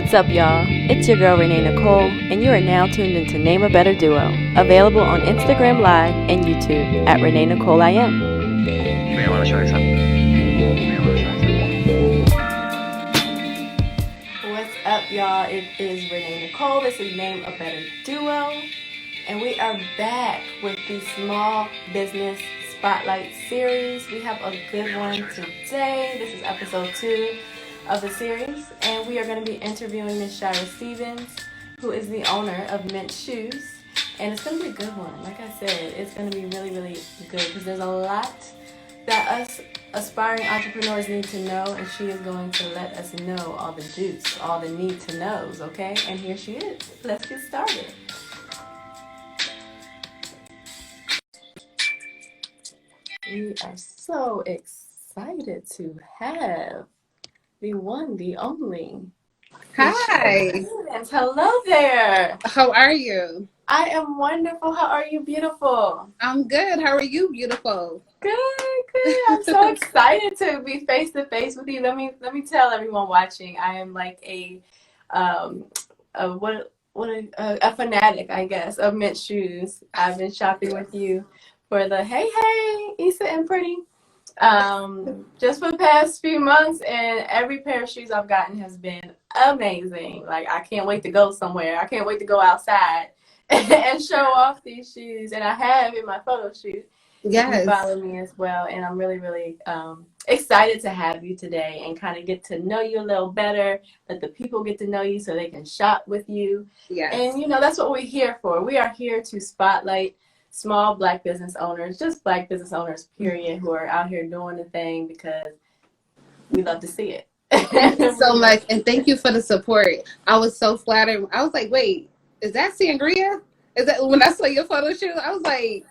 What's up, y'all? It's your girl Renee Nicole, and you are now tuned into Name a Better Duo, available on Instagram Live and YouTube at Renee Nicole I Am. Wait, I want to show you something. What's up, y'all? It is Renee Nicole. This is Name a Better Duo, and we are back with the Small Business Spotlight series. We have a good one today. This is episode 2 of the series, and we are going to be interviewing Miss Shyra Stevens, who is the owner of Mince Shoes, and it's going to be a good one. Like I said, it's going to be really, really good because there's a lot that us aspiring entrepreneurs need to know, and she is going to let us know all the juice, all the need to knows, okay? And here she is. Let's get started. We are so excited to have the one, the only. Hi. Hello there. How are you? I am wonderful. How are you, beautiful? I'm good. How are you, beautiful? Good. I'm so excited to be face to face with you. Let me tell everyone watching. I am like a fanatic, I guess, of Mince Shoes. I've been shopping with you for the hey Issa and Pretty. Just for the past few months, and every pair of shoes I've gotten has been amazing. Like, I can't wait to go somewhere. I can't wait to go outside and show off these shoes. And I have in my photo shoot. Yes. You follow me as well, and I'm really, really excited to have you today and kind of get to know you a little better. Let the people get to know you so they can shop with you. Yes. And you know, that's what we're here for. We are here to spotlight small Black business owners, just Black business owners, period, who are out here doing the thing because we love to see it. Thank you so much, and thank you for the support. I was so flattered. I was like, wait, is that sangria? Is that when I saw your photo shoot? I was like,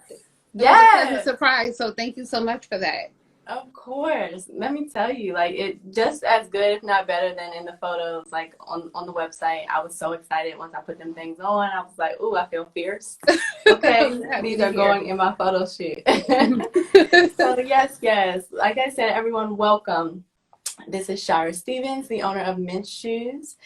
yeah, it was a surprise. So thank you so much for that. Of course. Let me tell you, like, it just as good, if not better, than in the photos, like on the website. I was so excited once I put them things on. I was like, ooh, I feel fierce. Okay, these are going in my photo shoot. So yes. Like I said, everyone, welcome. This is Shyra Stevens, the owner of Mince Shoes,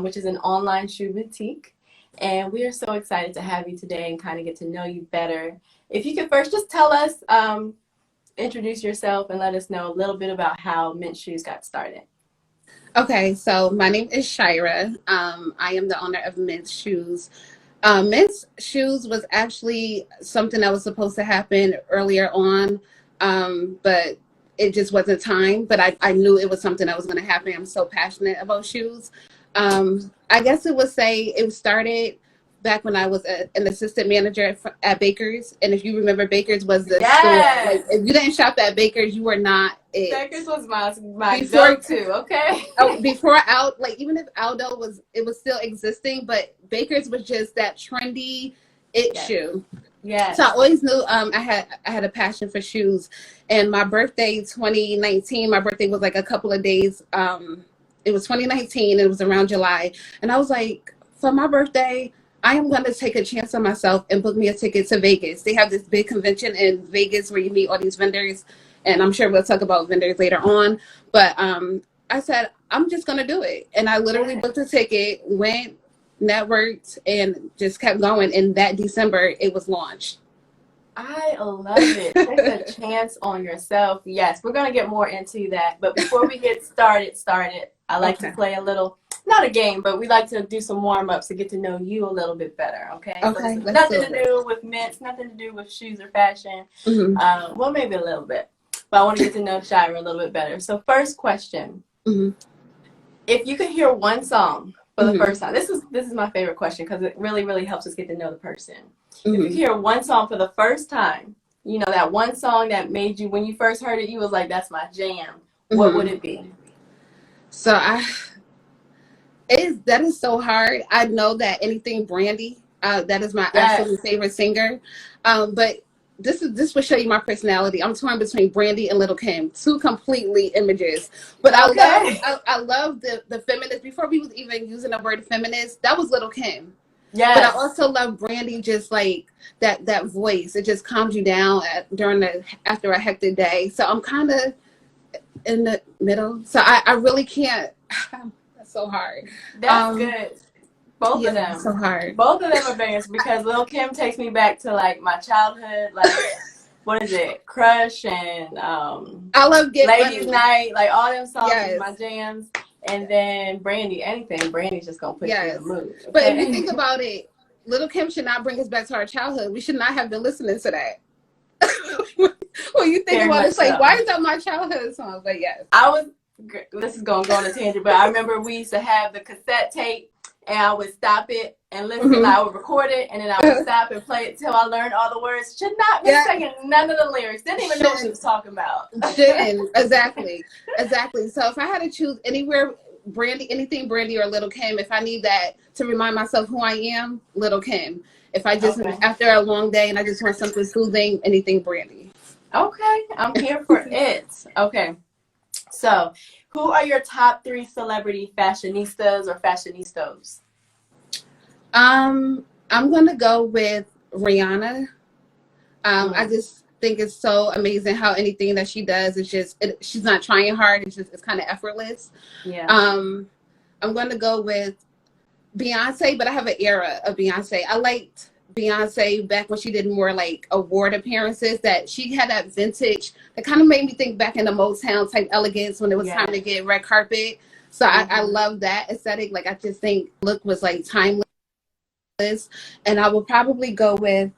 which is an online shoe boutique. And we are so excited to have you today and kind of get to know you better. If you could first just tell us, introduce yourself and let us know a little bit about how Mince Shoes got started. Okay, so my name is Shyra. I am the owner of Mince Shoes. Mince Shoes was actually something that was supposed to happen earlier on, but it just wasn't time. But I knew it was something that was going to happen. I'm so passionate about shoes. I guess it started back when I was an assistant manager at Baker's. And if you remember, Baker's was the store. Like, if you didn't shop at Baker's, you were not it. Baker's was my go-to, okay? Like, even if Aldo was still existing, but Baker's was just that trendy shoe. Yes. So I always knew I had a passion for shoes. And my birthday, 2019, my birthday was like a couple of days. It was 2019, it was around July. And I was like, for my birthday, I am going to take a chance on myself and book me a ticket to Vegas. They have this big convention in Vegas where you meet all these vendors, and I'm sure we'll talk about vendors later on. But I said, I'm just going to do it. And I literally booked a ticket, went, networked, and just kept going. And that December, it was launched. I love it. Take a chance on yourself. Yes, we're going to get more into that. But before we get started, I like to play a little, not a game, but we like to do some warm-ups to get to know you a little bit better, okay? Okay. So nothing to do with Mince, nothing to do with shoes or fashion. Mm-hmm. Well, maybe a little bit. But I want to get to know Shyra a little bit better. So first question. Mm-hmm. If you could hear one song for the first time, this is my favorite question because it really, really helps us get to know the person. If you hear one song for the first time, you know, that one song that made you, when you first heard it, you was like, that's my jam. What would it be? So that is so hard. I know that anything Brandy, that is my absolute favorite singer. But this will show you my personality. I'm torn between Brandy and Little Kim, two completely images. But I love the feminist. Before we was even using the word feminist, that was Little Kim. Yeah. But I also love Brandy, just like that voice. It just calms you down after a hectic day. So I'm kind of in the middle. So I really can't. That's so hard. That's good. Both of Yeah, them. so hard. Both of them are bangers because Lil Kim takes me back to like my childhood, like what is it? Crush and I love Get Ladies Money. Night, like all them songs is Yes. my jams. And then Brandy, anything. Brandy's just gonna put you in Yes. the mood. Okay? But if you think about it, Little Kim should not bring us back to our childhood. We should not have been listening to that. Well, you think Very about it, much it's like, so. why is that my childhood song? But yes. This is gonna go on a tangent, but I remember we used to have the cassette tape and I would stop it and listen. Mhm. I would record it and then I would stop and play it till I learned all the words. Should not be Yeah. singing none of the lyrics. Didn't even know what she was talking about. Shouldn't. Exactly. So if I had to choose anywhere, Brandy, anything Brandy or Little Kim, if I need that to remind myself who I am, Little Kim. If I just, Okay. after a long day and I just want something soothing, anything Brandy. Okay, I'm here for it. Okay, so who are your top 3 celebrity fashionistas or fashionistas? I'm gonna go with Rihanna. I just think it's so amazing how anything that she does is just she's not trying hard. It's kind of effortless. Yeah. I'm gonna go with Beyonce, but I have an era of Beyonce. I liked Beyonce back when she did more like award appearances, that she had that vintage that kind of made me think back in the Motown type elegance when it was time to get red carpet. So I love that aesthetic. Like I just think look was like timeless. And I will probably go with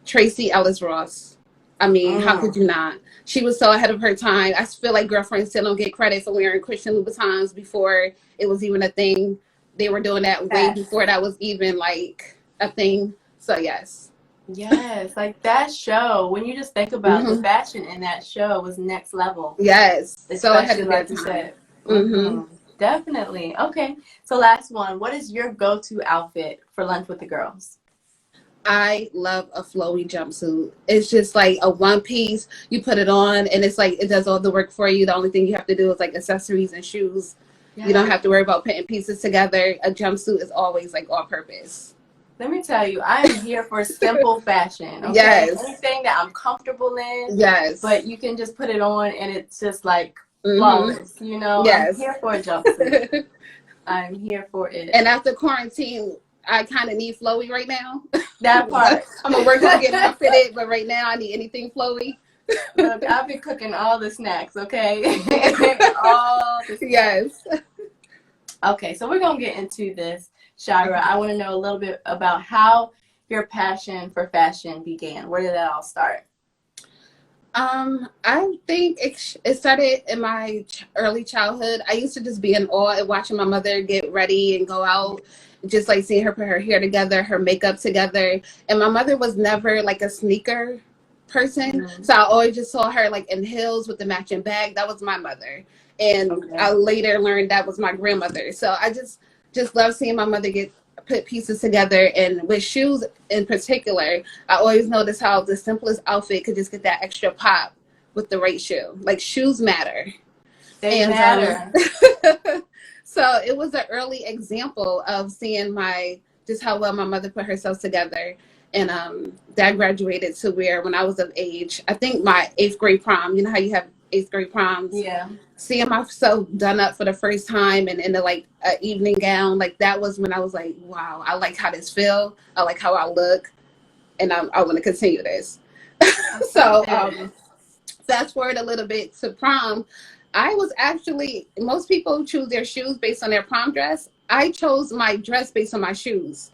Tracy Ellis Ross. I mean, how could you not? She was so ahead of her time. I feel like girlfriends still don't get credit for wearing Christian Louboutins before it was even a thing. They were doing that way before that was even like a thing. So yes. Yes, like that show, when you just think about the fashion in that show was next level. Yes. Especially so ahead of like that you time. said. Definitely. Okay. So last one. What is your go-to outfit for lunch with the girls? I love a flowy jumpsuit. It's just like a one piece. You put it on and it's like it does all the work for you. The only thing you have to do is like accessories and shoes. Yeah. You don't have to worry about putting pieces together. A jumpsuit is always like all purpose. Let me tell you, I am here for simple fashion. Okay? Yes. Anything that I'm comfortable in. Yes. But you can just put it on and it's just like flawless. You know? Yes. I'm here for a jumpsuit. I'm here for it. And after quarantine, I kind of need flowy right now. That part. I'm going to work on getting it fitted, but right now I need anything flowy. Look, I've been cooking all the snacks, okay? All the snacks. Yes. Okay, so we're going to get into this. Shyra, I want to know a little bit about how your passion for fashion began. Where did that all start? I think it started in my early childhood. I used to just be in awe at watching my mother get ready and go out, just like seeing her put her hair together, her makeup together. And my mother was never like a sneaker person. So I always just saw her like in heels with the matching bag. That was my mother. And I later learned that was my grandmother. So I just love seeing my mother put pieces together. And with shoes in particular, I always notice how the simplest outfit could just get that extra pop with the right shoe. Like shoes matter. They matter. So it was an early example of seeing just how well my mother put herself together. And Dad graduated to where when I was of age, I think my 8th grade prom, you know how you have 8th grade proms? Yeah. Seeing myself done up for the first time and in like an evening gown, like that was when I was like, wow, I like how this feel. I like how I look. And I want to continue this. So fast forward a little bit to prom. I was actually, most people choose their shoes based on their prom dress. I chose my dress based on my shoes.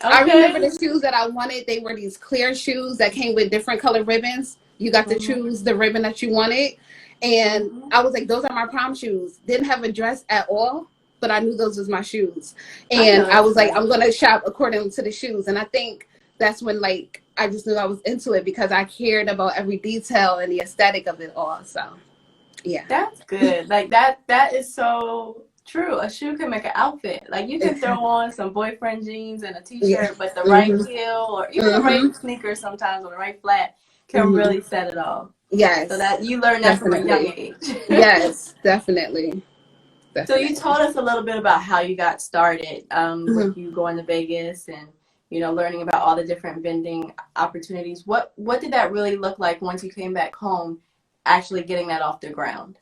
I remember the shoes that I wanted. They were these clear shoes that came with different color ribbons. You got to choose the ribbon that you wanted. And I was like, those are my prom shoes. Didn't have a dress at all, but I knew those was my shoes. And I was like, I'm going to shop according to the shoes. And I think that's when like, I just knew I was into it because I cared about every detail and the aesthetic of it all. So, yeah. That's good. Like that is so true. A shoe can make an outfit. Like you can throw on some boyfriend jeans and a t-shirt, but the right heel or even the right sneakers sometimes or the right flat can really set it off. Yes. So that you learn that from a young age. Yes, definitely. So you told us a little bit about how you got started with you going to Vegas and learning about all the different vending opportunities. What did that really look like once you came back home, actually getting that off the ground?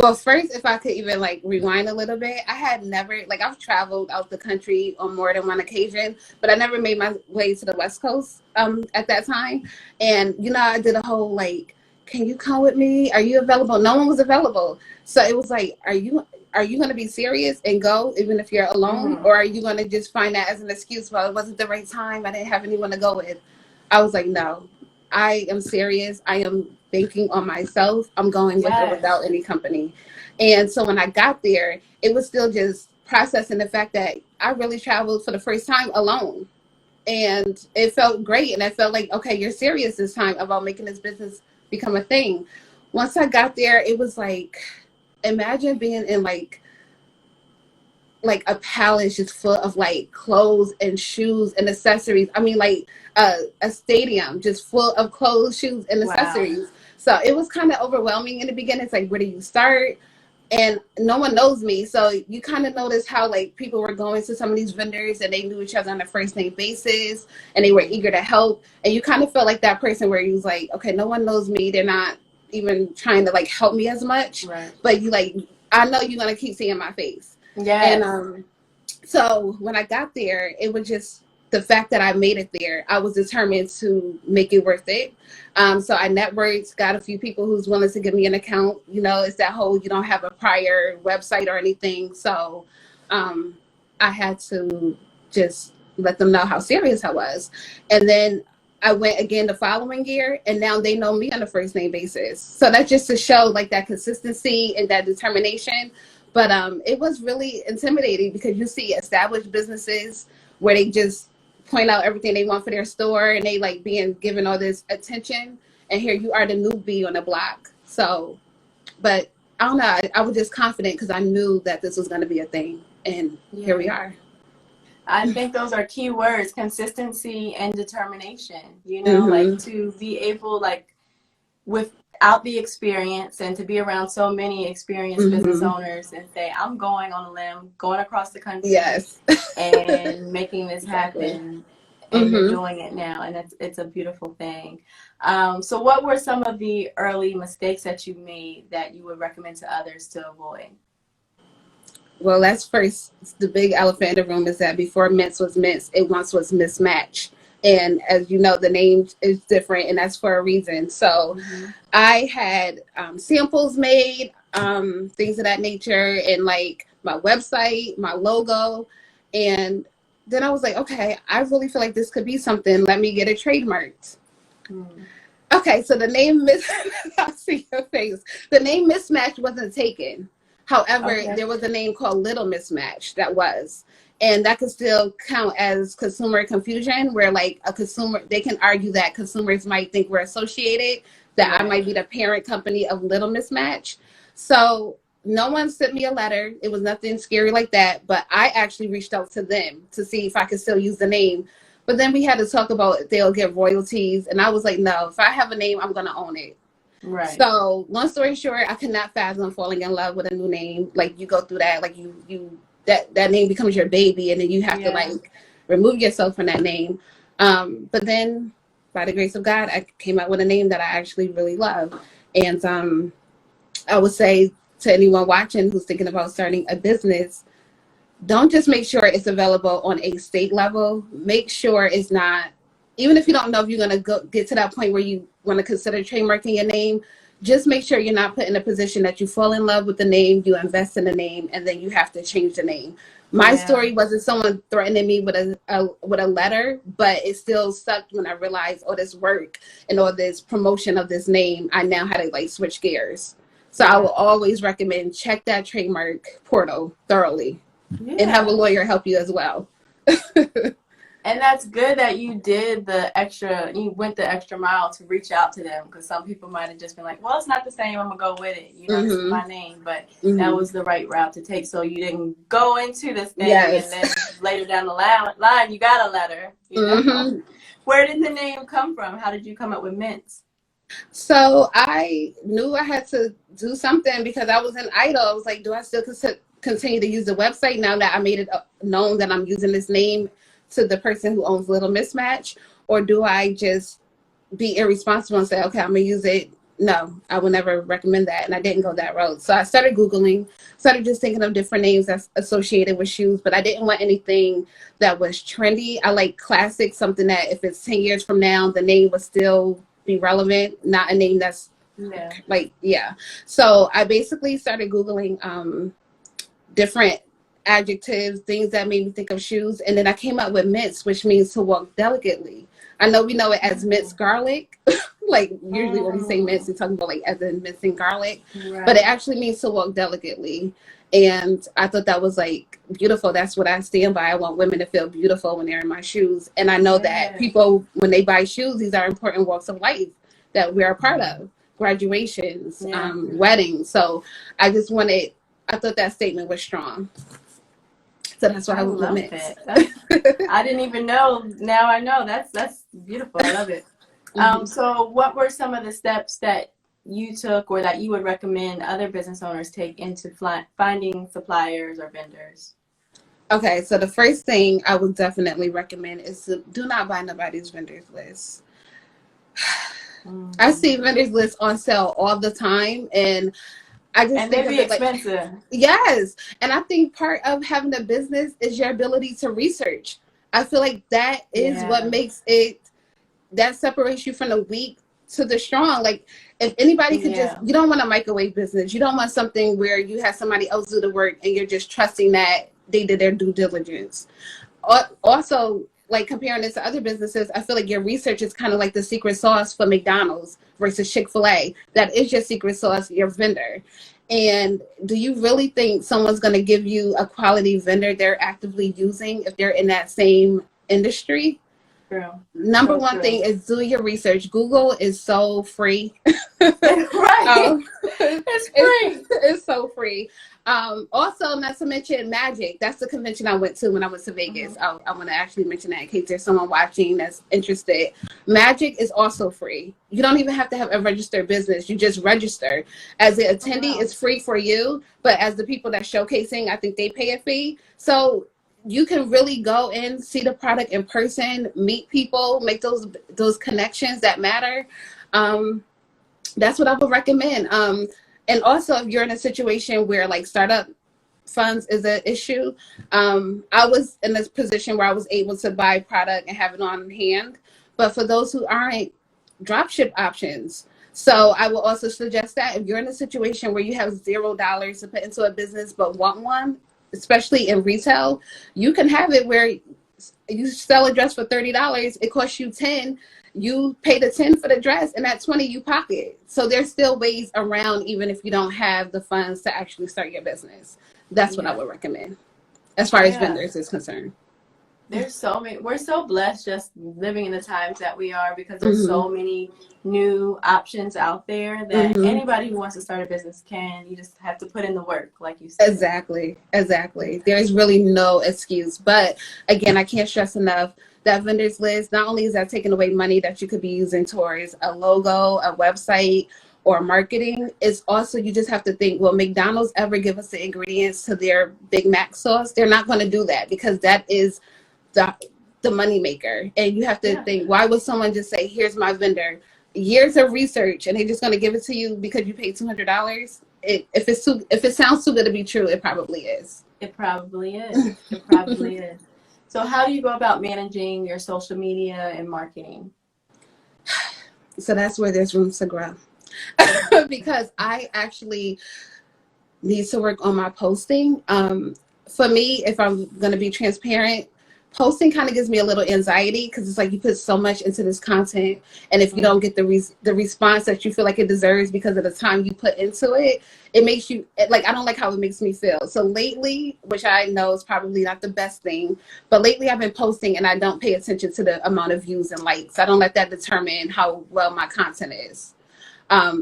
Well, first, if I could even like rewind a little bit, I had never like I've traveled out the country on more than one occasion, but I never made my way to the West Coast at that time. And I did a whole like, can you come with me? Are you available? No one was available. So it was like, are you going to be serious and go even if you're alone, Mm-hmm. or are you going to just find that as an excuse? Well, it wasn't the right time. I didn't have anyone to go with. I was like, no, I am serious. I am banking on myself. I'm going with or Yes. without any company. And so when I got there, it was still just processing the fact that I really traveled for the first time alone. And it felt great. And I felt like, okay, you're serious this time about making this business become a thing. Once I got there, it was like, imagine being in like a palace just full of like clothes and shoes and accessories. I mean, like a stadium just full of clothes, shoes, and Wow. accessories. So it was kind of overwhelming in the beginning. It's like, where do you start? And no one knows me. So you kind of notice how like people were going to some of these vendors and they knew each other on a first name basis and they were eager to help. And you kind of felt like that person where you was like, okay, no one knows me. They're not even trying to like help me as much. Right. But you like, I know you're going to keep seeing my face. And Yes. so when I got there, it was just the fact that I made it there. I was determined to make it worth it. So I networked, got a few people who's willing to give me an account. It's that whole you don't have a prior website or anything. So I had to just let them know how serious I was. And then I went again the following year, and now they know me on a first name basis. So that's just to show like that consistency and that determination. But it was really intimidating because you see established businesses where they just point out everything they want for their store and they like being given all this attention. And here you are, the newbie on the block. So, but I don't know. I was just confident because I knew that this was going to be a thing. And here we are. I think those are key words: consistency and determination. Like Mm-hmm. to be able, like, without the experience and to be around so many experienced business Mm-hmm. owners and say, I'm going on a limb, going across the country Yes. and making this Exactly. happen. And you're Mm-hmm. doing it now, and it's a beautiful thing. So what were some of the early mistakes that you made that you would recommend to others to avoid? Well, that's first. The big elephant in the room is that before Mince was Mince, it once was Mismatch. And as you know, the name is different, and that's for a reason. So Mm-hmm. I had samples made, things of that nature, and like my website, my logo. And then I was like, okay, I really feel like this could be something. Let me get it trademarked. Mm-hmm. Okay, so the name I see your face. The name Mismatch wasn't taken. However, Okay. there was a name called Little Mismatch that was. And that could still count as consumer confusion, where like a consumer, they can argue that consumers might think we're associated, that I Right. might be the parent company of Little Mismatch. So no one sent me a letter. It was nothing scary like that. But I actually reached out to them to see if I could still use the name. But then we had to talk about if they'll get royalties. And I was like, no, if I have a name, I'm going to own it. Right. So long story short, I could not fathom falling in love with a new name. Like you go through that, like that name becomes your baby, and then you have to Yeah. like remove yourself from that name. But then, by the grace of God, I came out with a name that I actually really love. And I would say to anyone watching who's thinking about starting a business, don't just make sure it's available on a state level. Make sure it's not, even if you don't know if you're going to go get to that point where you want to consider trademarking your name, just make sure you're not put in a position that you fall in love with the name, you invest in the name, and then you have to change the name. My Yeah. story wasn't someone threatening me with a letter, but it still sucked when I realized all this work and all this promotion of this name. I now had to like switch gears. So I Yeah. will always recommend check that trademark portal thoroughly and have a Yeah. lawyer help you as well. And that's good that you did you went the extra mile to reach out to them, because some people might have just been like, well, it's not the same, I'm gonna go with it. This is Mm-hmm. my name. But that Mm-hmm. was the right route to take. So you didn't go into this thing and Yes. then later down the line, you got a letter, Mm-hmm. Where did the name come from? How did you come up with Mince? So I knew I had to do something because I was an idol. I was like, do I still continue to use the website now that I made it known that I'm using this name to the person who owns Little Mismatch? Or do I just be irresponsible and say, okay, I'm going to use it no, I would never recommend that. And I didn't go that road. So I started Googling, started just thinking of different names that's associated with shoes, but I didn't want anything that was trendy. I like classic, something that if it's 10 years from now, the name would still be relevant, not a name that's Yeah. like, yeah. So I basically started Googling different adjectives, things that made me think of shoes. And then I came up with mince, which means to walk delicately. I know we know it as minced garlic. Like usually when we say mince, we're talking about like as in mincing garlic, Right. but it actually means to walk delicately. And I thought that was like beautiful. That's what I stand by. I want women to feel beautiful when they're in my shoes. And I know that people, when they buy shoes, these are important walks of life that we're a part of, graduations, weddings. So I just wanted, I thought that statement was strong. So that's why I would love mince. it. I didn't even know. Now I know. That's beautiful. I love it. So what were some of the steps that you took or that you would recommend other business owners take into finding suppliers or vendors? Okay, so the first thing I would definitely recommend is to do not buy nobody's vendors list. I see vendors lists on sale all the time, and I just think they of be it like, expensive. yes. And I think part of having a business is your ability to research. I feel like that is what makes it, that separates you from the weak to the strong. Like if anybody could just, you don't want a microwave business. You don't want something where you have somebody else do the work and you're just trusting that they did their due diligence. Also, like comparing this to other businesses, I feel like your research is kind of like the secret sauce for McDonald's versus Chick-fil-A. That is your secret sauce, your vendor. And do you really think someone's going to give you a quality vendor they're actively using if they're in that same industry? True. Number one thing is do your research. Google is so free. Right. It's free. It's so free. Also, not to mention Magic. That's the convention I went to when I went to Vegas. I want to actually mention that in case there's someone watching that's interested. Magic is also free. You don't even have to have a registered business. You just register. As an attendee, it's free for you. But as the people that's showcasing, I think they pay a fee. So you can really go in, see the product in person, meet people, make those connections that matter. That's what I would recommend. And also, if you're in a situation where like startup funds is an issue, I was in this position where I was able to buy product and have it on hand. But for those who aren't, drop ship options. So I will also suggest that if you're in a situation where you have $0 to put into a business but want one, especially in retail, you can have it where you sell a dress for $30, it costs you $10. You pay the $10 for the dress, and that $20 you pocket. So there's still ways around, even if you don't have the funds to actually start your business. That's what I would recommend, as far as vendors is concerned. There's so many. We're so blessed just living in the times that we are because there's so many new options out there that anybody who wants to start a business can. You just have to put in the work, like you said. Exactly. There's really no excuse. But again, I can't stress enough that vendors list, not only is that taking away money that you could be using towards a logo, a website, or marketing, it's also, you just have to think, will McDonald's ever give us the ingredients to their Big Mac sauce? They're not going to do that because that is the money maker. And you have to think, why would someone just say, here's my vendor? Years of research, and they're just going to give it to you because you paid $200. If it sounds too good to be true, it probably is. It probably is. It probably is. So how do you go about managing your social media and marketing? So that's where there's room to grow. Because I actually need to work on my posting. For me, if I'm going to be transparent, posting kind of gives me a little anxiety because it's like you put so much into this content, and if you don't get the response that you feel like it deserves because of the time you put into it, it makes you like, I don't like how it makes me feel. So lately, which I know is probably not the best thing, but lately I've been posting and I don't pay attention to the amount of views and likes. I don't let that determine how well my content is.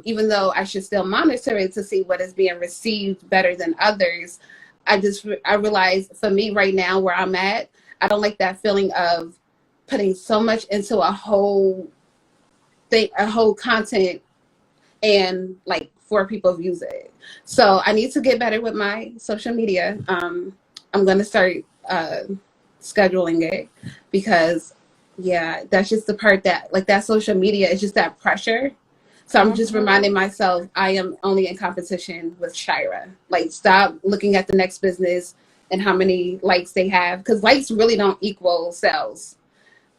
Even though I should still monitor it to see what is being received better than others, I realize for me right now where I'm at, I don't like that feeling of putting so much into a whole content and like 4 people views it. So I need to get better with my social media. I'm going to start scheduling it because that's just the part that like that social media is just that pressure So I'm just reminding myself I am only in competition with Shyra. Like, stop looking at the next business and how many likes they have, because likes really don't equal sales.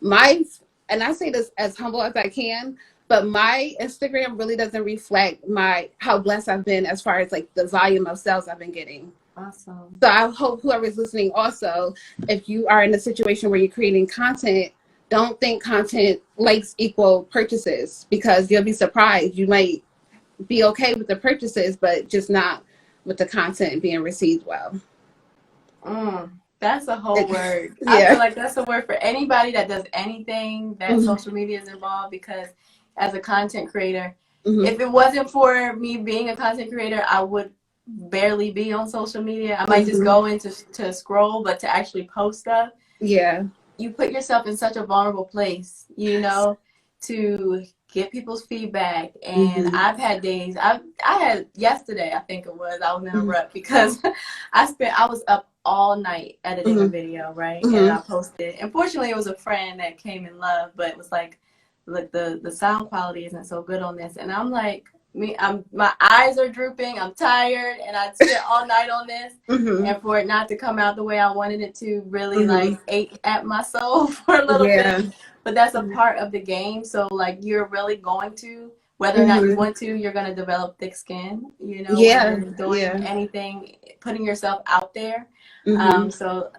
My, and I say this as humble as I can, but my Instagram really doesn't reflect my how blessed I've been as far as like the volume of sales I've been getting. Awesome. So I hope whoever's listening also, if you are in a situation where you're creating content, don't think content likes equal purchases, because you'll be surprised. You might be okay with the purchases, but just not with the content being received well. That's a whole word. Yeah. I feel like that's a word for anybody that does anything that social media is involved, because as a content creator, if it wasn't for me being a content creator, I would barely be on social media. I might just go in to scroll, but to actually post stuff, you put yourself in such a vulnerable place, you know, to get people's feedback. And I've had days, I had yesterday, I think it was, I was in a rut because I was up all night editing a video, right? And I posted. Unfortunately, it was a friend that came in love, but it was like, look, the sound quality isn't so good on this. And I'm like, my eyes are drooping, I'm tired, and I sit all night on this, and for it not to come out the way I wanted it to really like ate at my soul for a little bit. But that's a part of the game. So like, you're really going to, whether or not you want to, you're going to develop thick skin, you know, when you're doing anything, putting yourself out there. So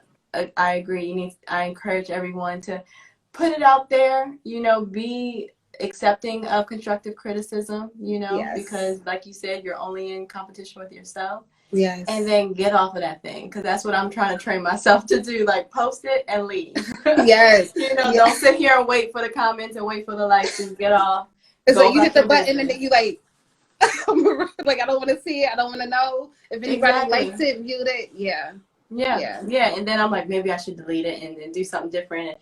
I agree. I encourage everyone to put it out there, you know, be accepting of constructive criticism, you know, because like you said, you're only in competition with yourself. And then get off of that thing, because that's what I'm trying to train myself to do. Like, post it and leave. You know, don't sit here and wait for the comments and wait for the likes. Just get off. It's like you hit the button and then you like, like, I don't want to see it. I don't want to know if anybody likes it, viewed it. Yeah. And then I'm like, maybe I should delete it and then do something different.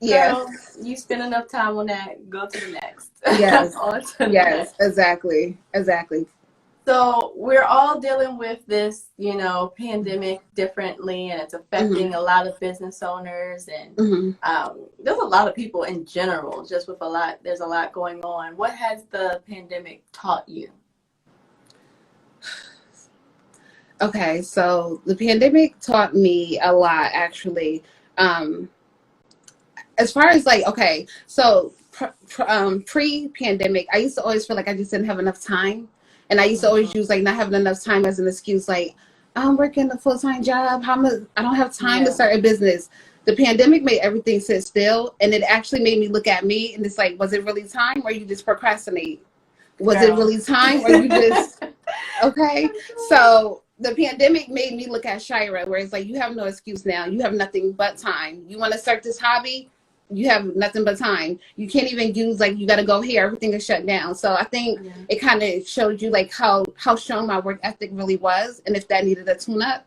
Girl, you spend enough time on that, go to the next. Exactly. So we're all dealing with this, you know, pandemic differently, and it's affecting a lot of business owners, and there's a lot of people in general, just with there's a lot going on. What has the pandemic taught you? Okay, so the pandemic taught me a lot, actually. As far as like, okay, so pre-pandemic, I used to always feel like I just didn't have enough time. And I used to always use like not having enough time as an excuse, like, I'm working a full-time job, I don't have time to start a business. The pandemic made everything sit still, and it actually made me look at me, and it's like, was it really time, or you just procrastinate? Was it really time, or you just, okay? So the pandemic made me look at Shyra, where it's like, you have no excuse now. You have nothing but time. You want to start this hobby? You have nothing but time. You can't even use, like, you got to go here. Everything is shut down. So I think it kind of showed you like how strong my work ethic really was, and if that needed a tune up.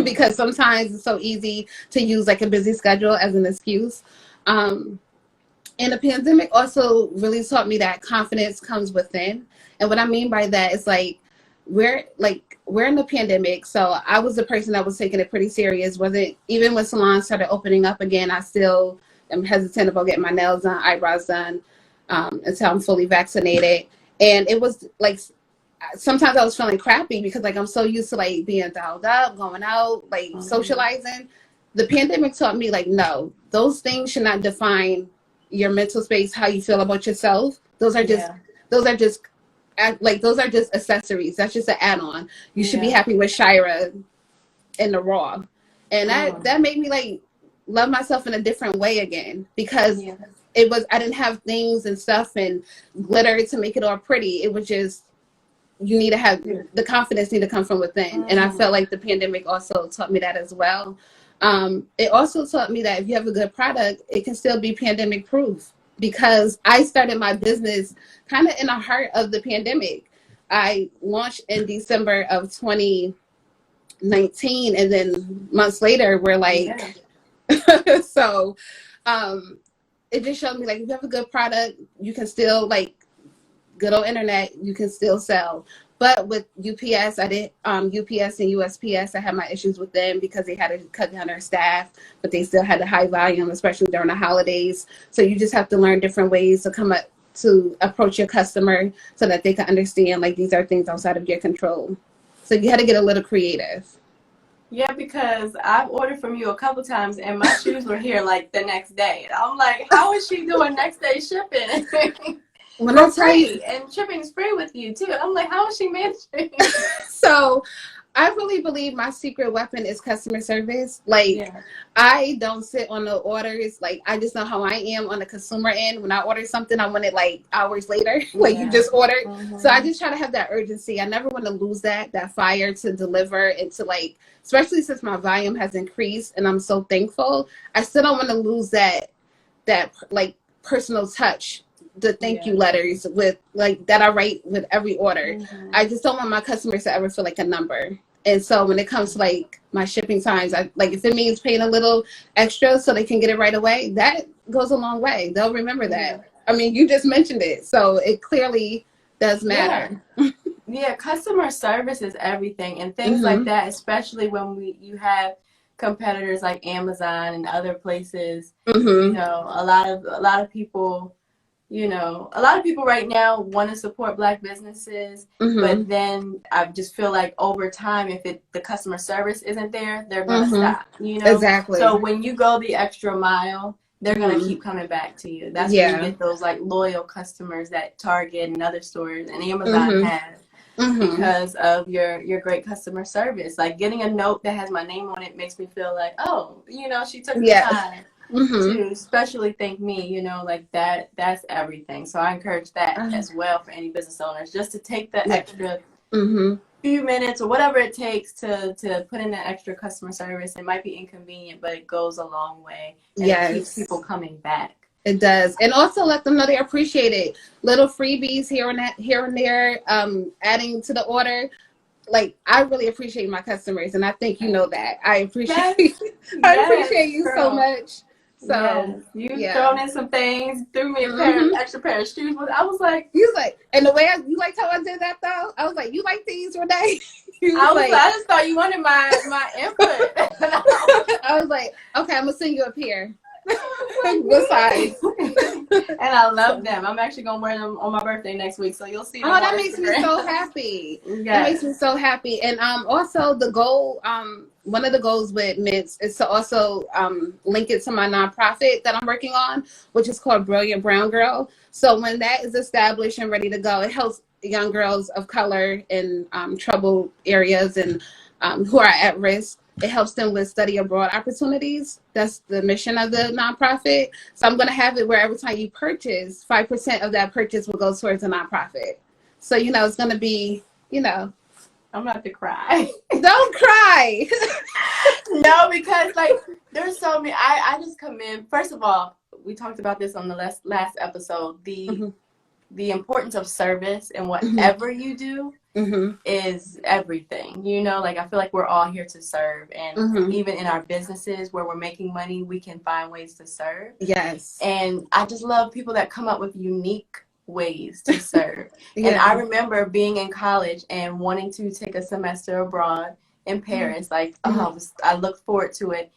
Because sometimes it's so easy to use like a busy schedule as an excuse. And the pandemic also really taught me that confidence comes within. And what I mean by that is like, we're in the pandemic, so I was the person that was taking it pretty serious. Even when salons started opening up again, I still am hesitant about getting my nails done, eyebrows done, until I'm fully vaccinated. And it was like, sometimes I was feeling crappy because like I'm so used to like being dialed up, going out, like socializing. The pandemic taught me like, no, those things should not define your mental space, how you feel about yourself. Those are just accessories. That's just an add-on. You should be happy with Shyra in the raw. And that made me like love myself in a different way again, because I didn't have things and stuff and glitter to make it all pretty. It was just, you need to have the confidence need to come from within. And I felt like the pandemic also taught me that as well. It also taught me that if you have a good product, it can still be pandemic proof, because I started my business kind of in the heart of the pandemic. I launched in December of 2019, and then months later we're like, so it just showed me like, if you have a good product, you can still, like, good old internet, you can still sell. But with UPS, I did UPS and USPS, I had my issues with them because they had to cut down their staff, but they still had a high volume, especially during the holidays. So you just have to learn different ways to come up to approach your customer so that they can understand like these are things outside of your control. So you had to get a little creative. Yeah, because I've ordered from you a couple times and my shoes were here like the next day. I'm like, how is she doing next day shipping? When For I tell you, free, and shipping's free with you too. I'm like, how is she managing? so I really believe my secret weapon is customer service. Like, Yeah. I don't sit on the orders. Like, I just know how I am on the consumer end. When I order something, I want it like hours later. Like, you just ordered. So I just try to have that urgency. I never want to lose that fire to deliver and to like, especially since my volume has increased and I'm so thankful. I still don't want to lose that like personal touch, the thank you letters with like that I write with every order. I just don't want my customers to ever feel like a number. And so when it comes to like my shipping times, I like if it means paying a little extra so they can get it right away, that goes a long way. They'll remember that. I mean, you just mentioned it, so it clearly does matter. Yeah, customer service is everything, and things like that, especially when you have competitors like Amazon and other places. You know, a lot of people. You know, a lot of people right now want to support Black businesses, but then I just feel like over time, if the customer service isn't there, they're going to stop, you know? Exactly. So when you go the extra mile, they're going to keep coming back to you. That's when you get those like loyal customers that Target and other stores and Amazon has because of your great customer service. Like getting a note that has my name on it makes me feel like, oh, you know, she took the time to especially thank me, you know, like that's everything. So I encourage that as well for any business owners, just to take the extra few minutes or whatever it takes to put in that extra customer service. It might be inconvenient, but it goes a long way, and it keeps people coming back. It does. And also let them know they appreciate it. Little freebies here and there, adding to the order. Like, I really appreciate my customers, and I think you know that. I appreciate I appreciate you so much. So you thrown in some things, threw me extra pair of shoes. I was like, you like, and the way you liked how I did that though. I was like, you like these, Renee? I just thought you wanted my input. I was like, okay, I'm gonna send you a pair. What size? And I love them. I'm actually gonna wear them on my birthday next week, so you'll see them. Oh, that makes me so happy. That makes me so happy. And also the goal, one of the goals with Mince is to also link it to my nonprofit that I'm working on, which is called Brilliant Brown Girl. So when that is established and ready to go, it helps young girls of color in troubled areas and who are at risk. It helps them with study abroad opportunities. That's the mission of the nonprofit. So I'm going to have it where every time you purchase, 5% of that purchase will go towards a nonprofit. So, you know, it's going to be, you know. I'm about to cry. Don't cry. No, because like there's so many. I just come in. First of all, we talked about this on the last episode. The importance of service and whatever you do is everything. You know, like I feel like we're all here to serve, and even in our businesses where we're making money, we can find ways to serve. Yes. And I just love people that come up with unique ways to serve. And I remember being in college and wanting to take a semester abroad in Paris. Like, I looked forward to it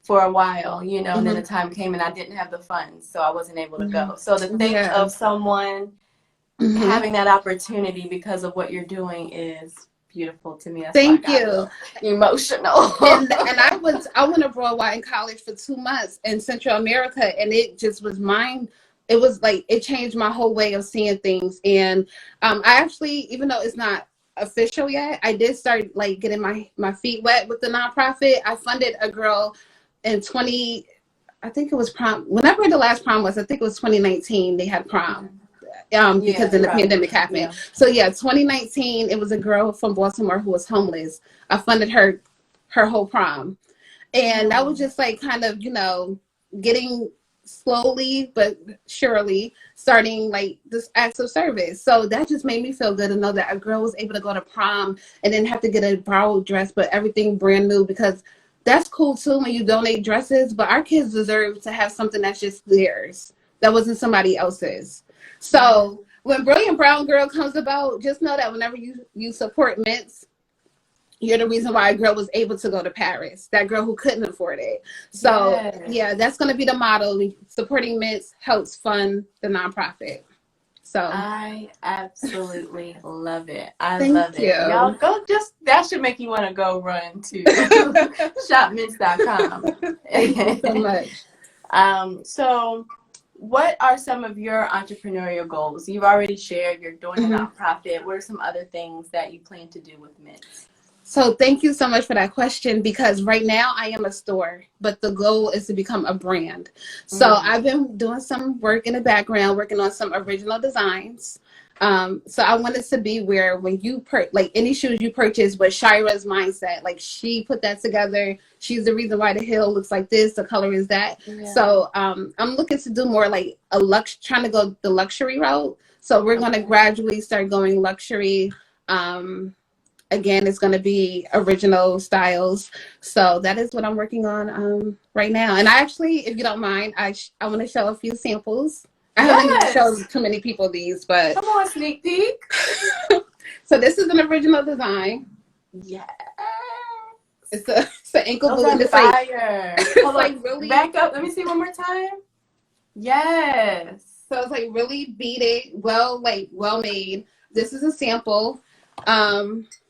for a while, you know, and then the time came and I didn't have the funds, so I wasn't able to go. So to think of someone having that opportunity because of what you're doing is beautiful to me. That's Thank you. Emotional. and I went abroad while in college for 2 months in Central America, and it just was it was like it changed my whole way of seeing things. And I actually, even though it's not official yet, I did start like getting my feet wet with the nonprofit. I funded a girl in I think it was prom. Whenever the last prom was, I think it was 2019. They had prom. Because then the pandemic happened. Yeah. So 2019, it was a girl from Baltimore who was homeless. I funded her whole prom. And that was just like kind of, you know, getting slowly but surely starting like this acts of service. So that just made me feel good to know that a girl was able to go to prom and then have to get a borrowed dress, but everything brand new, because that's cool too when you donate dresses, but our kids deserve to have something that's just theirs, that wasn't somebody else's. So when Brilliant Brown Girl comes about, just know that whenever you support Mince, you're the reason why a girl was able to go to Paris, that girl who couldn't afford it. So that's going to be the motto. Supporting Mince helps fund the nonprofit. So I absolutely love it. I love thank it. Y'all you. go that should make you want to go run to shopmince.com. Thank you so much. So what are some of your entrepreneurial goals? You've already shared you're doing a nonprofit. What are some other things that you plan to do with Mince? So thank you so much for that question, because right now I am a store, but the goal is to become a brand. So I've been doing some work in the background, working on some original designs. So I want it to be where when you like any shoes you purchase with Shyra's mindset, like she put that together. She's the reason why the heel looks like this, the color is that. Yeah. So I'm looking to do more like trying to go the luxury route. So we're going to gradually start going luxury. Again, it's going to be original styles. So that is what I'm working on right now. And I actually, if you don't mind, I want to show a few samples. I haven't even shown too many people these, but come on, sneak peek. So this is an original design. Yeah. It's an ankle Those boot. are And it's fire. it's like really back up. Let me see one more time. Yes. So it's like really beaded, well made. This is a sample.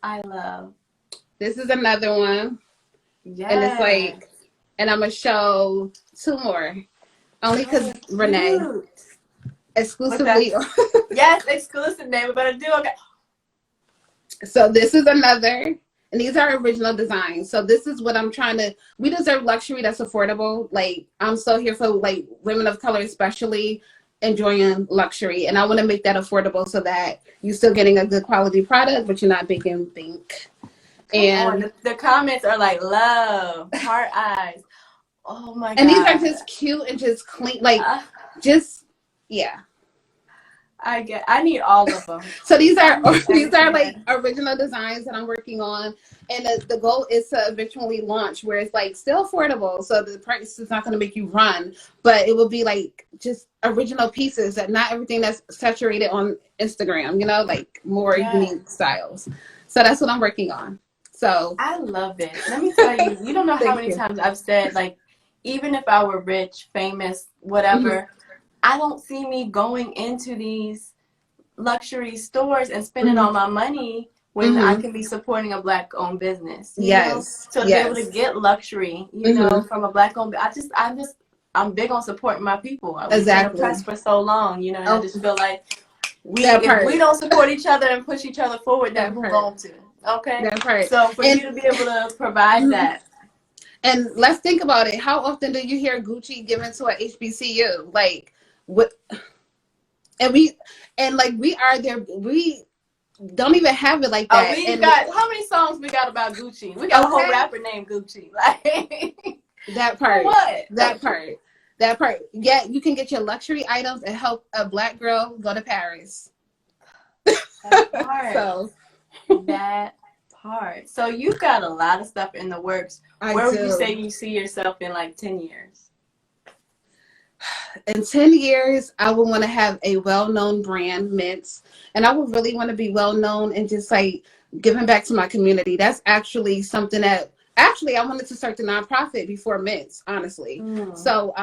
I love. This is another one. Yeah. And it's like, and I'm gonna show two more, only because Renee exclusively. Yes, exclusive name. We're gonna do okay. So this is another, and these are original designs. So this is what I'm trying to. We deserve luxury that's affordable. Like I'm so here for like women of color, especially enjoying luxury, and I want to make that affordable so that you're still getting a good quality product, but you're not making bank. And the comments are like love, heart eyes. Oh my god! And these are just cute and just clean, like just yeah. I need all of them. So these are like original designs that I'm working on, and the goal is to eventually launch where it's like still affordable. So the price is not going to make you run, but it will be like just original pieces that not everything that's saturated on Instagram. You know, like more unique styles. So that's what I'm working on. So I love it. Let me tell you, you don't know how many times I've said like, even if I were rich, famous, whatever. I don't see me going into these luxury stores and spending all my money when I can be supporting a Black-owned business. You know? So to be able to get luxury, you know, from a Black-owned, I'm big on supporting my people. I was oppressed for so long, you know, and I just feel like if we don't support each other and push each other forward, then who's going to? Okay. So for you to be able to provide that. And let's think about it. How often do you hear Gucci given to a HBCU? Like, what? And we are there. We don't even have it like that. We got how many songs we got about Gucci? We got a whole rapper named Gucci. Like that part. What? That part. Yeah, you can get your luxury items and help a Black girl go to Paris. That part. That part. So you've got a lot of stuff in the works. Where would you say you see yourself in like 10 years? In 10 years, I would want to have a well-known brand, Mince, and I would really want to be well-known and just like giving back to my community. That's actually something that I wanted to start the nonprofit before Mince, honestly. So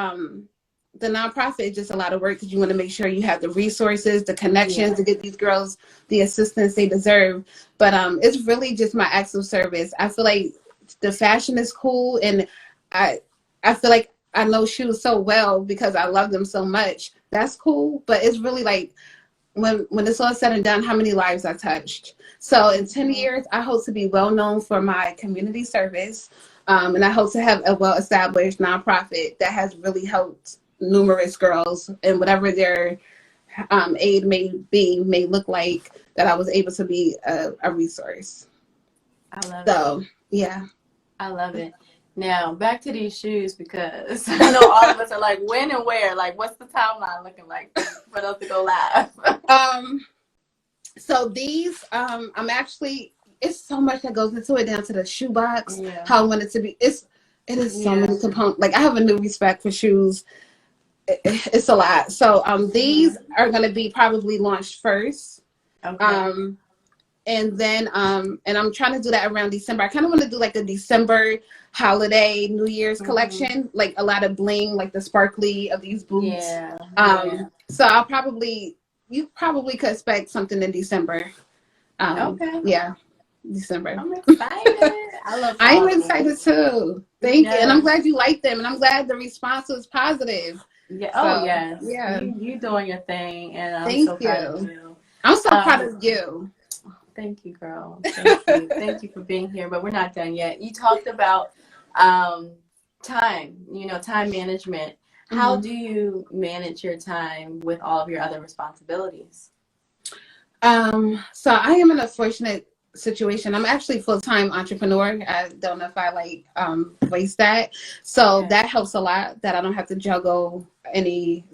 the nonprofit is just a lot of work because you want to make sure you have the resources, the connections to get these girls the assistance they deserve. But it's really just my acts of service. I feel like the fashion is cool, and I feel like I know shoes so well because I love them so much. That's cool, but it's really like when it's all said and done, how many lives I touched. So in 10 years, I hope to be well known for my community service, and I hope to have a well-established nonprofit that has really helped numerous girls, and whatever their aid may look like, that I was able to be a resource. I love it. So yeah, I love it. Now back to these shoes, because I know all of us are like, when and where? Like, what's the timeline looking like for those to go live? So these, I'm actually, it's so much that goes into it, down to the shoe box, how I want it to be. It is so many components. Like I have a new respect for shoes. It's a lot. So these are going to be probably launched first. Okay. And then and I'm trying to do that around December. I kind of want to do like a December holiday New Year's collection, like a lot of bling, like the sparkly of these boots. So I'll probably you probably could expect something in December. Okay. Yeah, December. I'm excited. I love I'm following. excited too. Thank you. And I'm Yes. glad you liked them. And I'm glad the response was positive. Yeah. Oh, So, yes. yeah. You doing your thing, and I'm Thank so proud of you. you. I'm so proud Um, of you. Thank you, girl. Thank you. Thank you for being here. But we're not done yet. You talked about um, time. Time management. How Mhm. do you manage your time with all of your other responsibilities? So I am in a fortunate situation. I'm actually full-time entrepreneur. I don't know if I waste that. So Okay. that helps a lot that I don't have to juggle any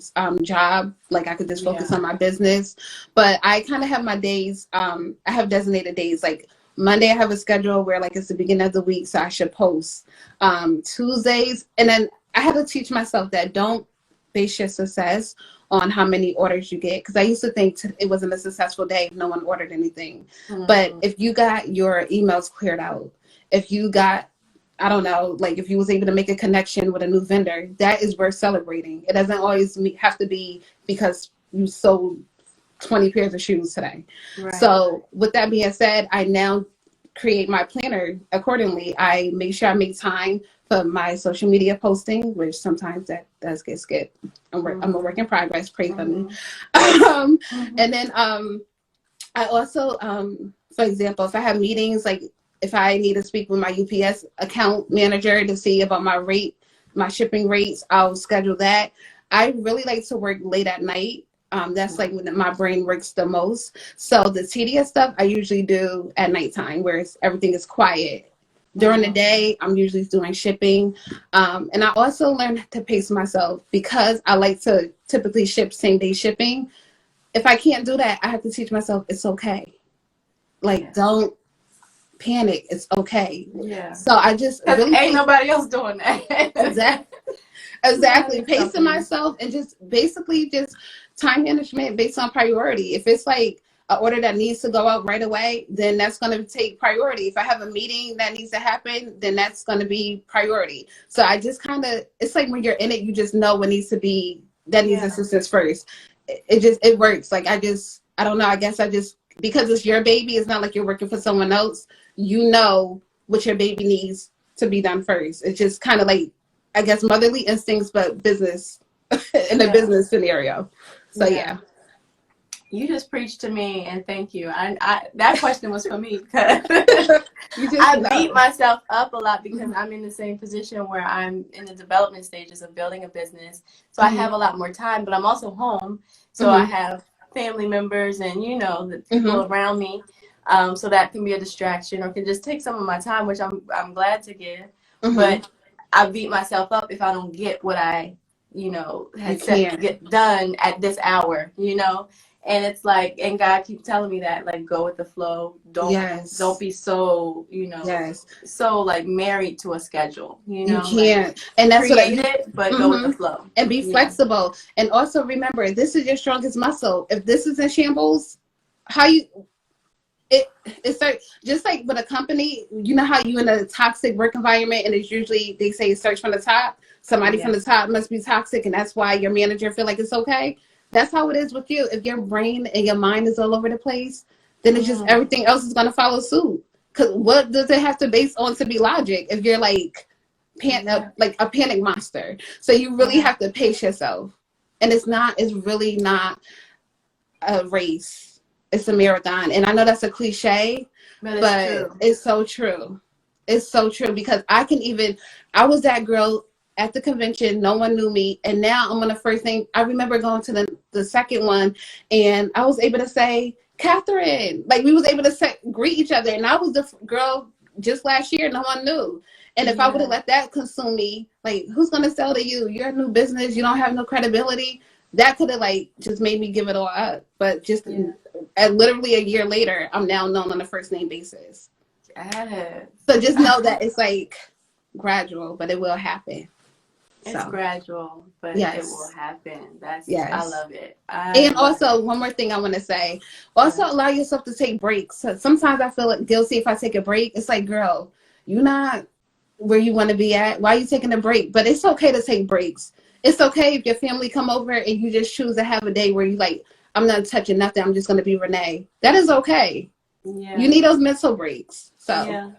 job. Like I could just focus Yeah. on my business. But I kind of have my days. I have designated days. Like Monday, I have a schedule where like it's the beginning of the week, so I should post. Tuesdays, and then I had to teach myself that don't base your success on how many orders you get, because I used to think it wasn't a successful day if no one ordered anything. But Mm-hmm. if you got your emails cleared out, if you got, I don't know, like if you was able to make a connection with a new vendor, that is worth celebrating. It doesn't always have to be because you sold 20 pairs of shoes today. Right. So with that being said, I now create my planner accordingly. I make sure I make time for my social media posting, which sometimes that does get skipped. I'm a work in progress. Pray for me. Mm-hmm. And then I also, for example, if I have meetings, like if I need to speak with my UPS account manager to see about my shipping rates, I'll schedule that. I really like to work late at night. That's like when my brain works the most. So the tedious stuff I usually do at nighttime, where everything is quiet. During the day, I'm usually doing shipping. And I also learned to pace myself because I like to typically ship same day shipping. If I can't do that, I have to teach myself it's okay. Like, don't panic. It's okay. Yeah. So I just Because really ain't nobody else doing that. exactly pacing Something. myself and just basically just time management based on priority. If it's like an order that needs to go out right away, then that's going to take priority. If I have a meeting that needs to happen, then that's going to be priority. So I just kind of, it's like when you're in it, you just know what needs to be, that needs assistance first. It works. Like I don't know. I guess because it's your baby, it's not like you're working for someone else. You know what your baby needs to be done first. It's just kind of like, I guess, motherly instincts, but business in a business scenario. So yeah. You just preached to me, and thank you. I that question was for me because You just I know. beat myself up a lot because I'm in the same position where I'm in the development stages of building a business. So I have a lot more time, but I'm also home. So I have family members and, the people around me. So that can be a distraction or can just take some of my time, which I'm glad to give. But I beat myself up if I don't get what I, had set to get done at this hour, And it's like, and God keeps telling me that, like, go with the flow. Don't be so, so like married to a schedule, You like can't. And that's create it, but go with the flow. And be flexible. And also remember, this is your strongest muscle. If this is in shambles, it's like, just like with a company, you know how you in a toxic work environment and it's usually, they say search from the top. Somebody from the top must be toxic, and that's why your manager feel like it's okay. That's how it is with you. If your brain and your mind is all over the place, then it's just everything else is going to follow suit. Because what does it have to base on to be logic if you're like like a panic monster? So you really have to pace yourself. And it's really not a race. It's a marathon. And I know that's a cliche, but it's so true. It's so true because I was that girl at the convention. No one knew me. And now I'm on the first thing. I remember going to the second one and I was able to say, Catherine, like we was able to greet each other. And I was the girl just last year. No one knew. And if I would have let that consume me, like who's going to sell to you? You're a new business. You don't have no credibility. That could have like just made me give it all up. But just literally a year later, I'm now known on a first name basis. So just know that it's like gradual, but it will happen. It's gradual, but it will happen. I love it. And also, one more thing I want to say. Also, allow yourself to take breaks. So sometimes I feel guilty if I take a break. It's like, girl, you're not where you want to be at. Why are you taking a break? But it's okay to take breaks. It's okay if your family come over and you just choose to have a day where you like, I'm not touching nothing. I'm just going to be Renee. That is okay. Yeah. You need those mental breaks. So, Yeah.